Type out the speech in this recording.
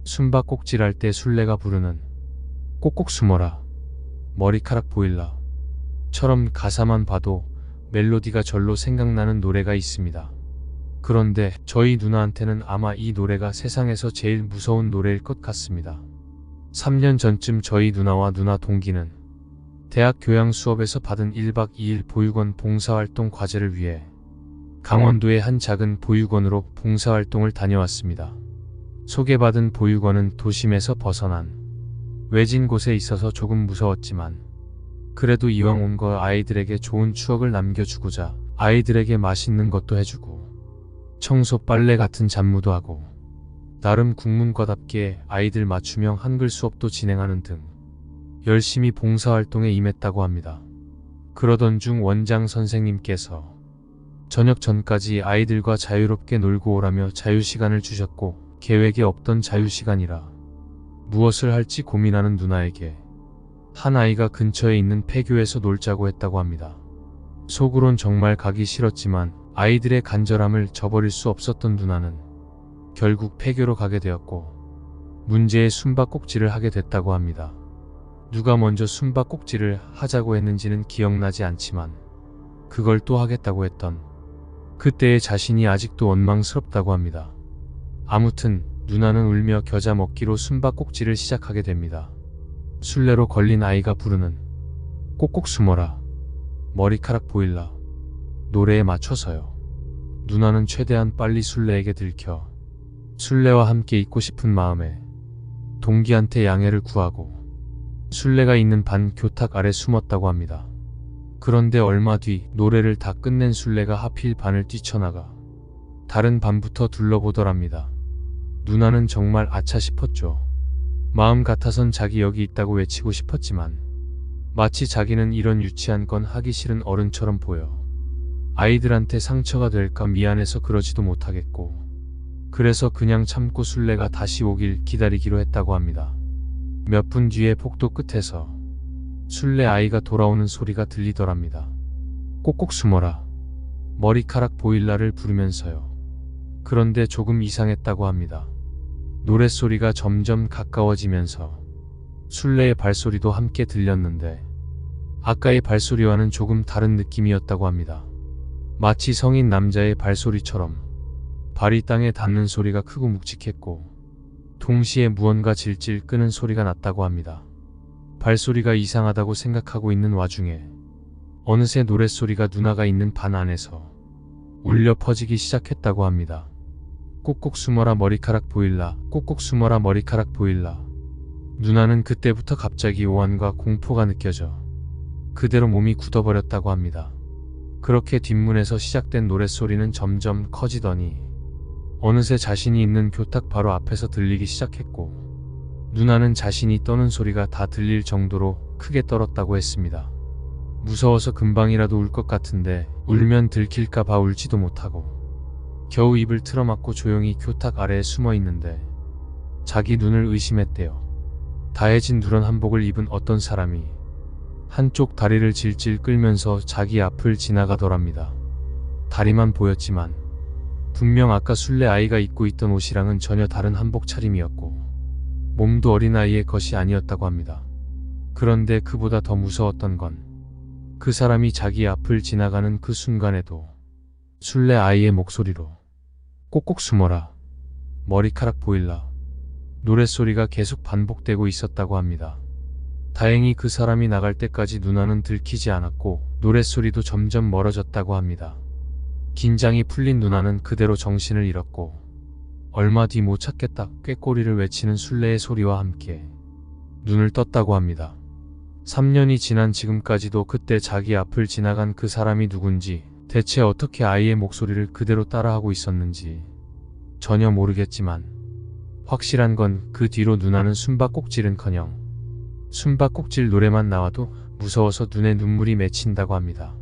숨바꼭질할 때 술래가 부르는 꼭꼭 숨어라 머리카락 보일라 처럼 가사만 봐도 멜로디가 절로 생각나는 노래가 있습니다. 그런데 저희 누나한테는 아마 이 노래가 세상에서 제일 무서운 노래일 것 같습니다. 3년 전쯤 저희 누나와 누나 동기는 대학 교양 수업에서 받은 1박 2일 보육원 봉사활동 과제를 위해 강원도의 한 작은 보육원으로 봉사활동을 다녀왔습니다. 소개받은 보육원은 도심에서 벗어난 외진 곳에 있어서 조금 무서웠지만 그래도 이왕 온 거 아이들에게 좋은 추억을 남겨주고자 아이들에게 맛있는 것도 해주고 청소 빨래 같은 잡무도 하고 나름 국문과답게 아이들 맞춤형 한글 수업도 진행하는 등 열심히 봉사활동에 임했다고 합니다. 그러던 중 원장 선생님께서 저녁 전까지 아이들과 자유롭게 놀고 오라며 자유시간을 주셨고 계획에 없던 자유시간이라 무엇을 할지 고민하는 누나에게 한 아이가 근처에 있는 폐교에서 놀자고 했다고 합니다. 속으론 정말 가기 싫었지만 아이들의 간절함을 저버릴 수 없었던 누나는 결국 폐교로 가게 되었고 문제의 숨바꼭질을 하게 됐다고 합니다. 누가 먼저 숨바꼭질을 하자고 했는지는 기억나지 않지만 그걸 또 하겠다고 했던 그때의 자신이 아직도 원망스럽다고 합니다. 아무튼 누나는 울며 겨자 먹기로 숨바꼭질을 시작하게 됩니다. 술래로 걸린 아이가 부르는 꼭꼭 숨어라 머리카락 보일라 노래에 맞춰서요. 누나는 최대한 빨리 술래에게 들켜 술래와 함께 있고 싶은 마음에 동기한테 양해를 구하고 술래가 있는 반 교탁 아래 숨었다고 합니다. 그런데 얼마 뒤 노래를 다 끝낸 술래가 하필 반을 뛰쳐나가 다른 반부터 둘러보더랍니다. 누나는 정말 아차 싶었죠. 마음 같아선 자기 여기 있다고 외치고 싶었지만 마치 자기는 이런 유치한 건 하기 싫은 어른처럼 보여 아이들한테 상처가 될까 미안해서 그러지도 못하겠고 그래서 그냥 참고 술래가 다시 오길 기다리기로 했다고 합니다. 몇 분 뒤에 복도 끝에서 술래 아이가 돌아오는 소리가 들리더랍니다. 꼭꼭 숨어라 머리카락 보일라를 부르면서요. 그런데 조금 이상했다고 합니다. 노랫소리가 점점 가까워지면서 술래의 발소리도 함께 들렸는데 아까의 발소리와는 조금 다른 느낌이었다고 합니다. 마치 성인 남자의 발소리처럼 발이 땅에 닿는 소리가 크고 묵직했고 동시에 무언가 질질 끄는 소리가 났다고 합니다. 발소리가 이상하다고 생각하고 있는 와중에 어느새 노랫소리가 누나가 있는 반 안에서 울려 퍼지기 시작했다고 합니다. 꼭꼭 숨어라 머리카락 보일라 꼭꼭 숨어라 머리카락 보일라. 누나는 그때부터 갑자기 오한과 공포가 느껴져 그대로 몸이 굳어버렸다고 합니다. 그렇게 뒷문에서 시작된 노랫소리는 점점 커지더니 어느새 자신이 있는 교탁 바로 앞에서 들리기 시작했고 누나는 자신이 떠는 소리가 다 들릴 정도로 크게 떨었다고 했습니다. 무서워서 금방이라도 울 것 같은데 울면 들킬까 봐 울지도 못하고 겨우 입을 틀어막고 조용히 교탁 아래에 숨어 있는데 자기 눈을 의심했대요. 다해진 누런 한복을 입은 어떤 사람이 한쪽 다리를 질질 끌면서 자기 앞을 지나가더랍니다. 다리만 보였지만 분명 아까 술래 아이가 입고 있던 옷이랑은 전혀 다른 한복 차림이었고 몸도 어린아이의 것이 아니었다고 합니다. 그런데 그보다 더 무서웠던 건 그 사람이 자기 앞을 지나가는 그 순간에도 술래 아이의 목소리로 꼭꼭 숨어라 머리카락 보일라 노랫소리가 계속 반복되고 있었다고 합니다. 다행히 그 사람이 나갈 때까지 누나는 들키지 않았고 노랫소리도 점점 멀어졌다고 합니다. 긴장이 풀린 누나는 그대로 정신을 잃었고 얼마 뒤 못 찾겠다 꾀꼬리를 외치는 술래의 소리와 함께 눈을 떴다고 합니다. 3년이 지난 지금까지도 그때 자기 앞을 지나간 그 사람이 누군지 대체 어떻게 아이의 목소리를 그대로 따라하고 있었는지 전혀 모르겠지만 확실한 건 그 뒤로 누나는 숨바꼭질은커녕 숨바꼭질 노래만 나와도 무서워서 눈에 눈물이 맺힌다고 합니다.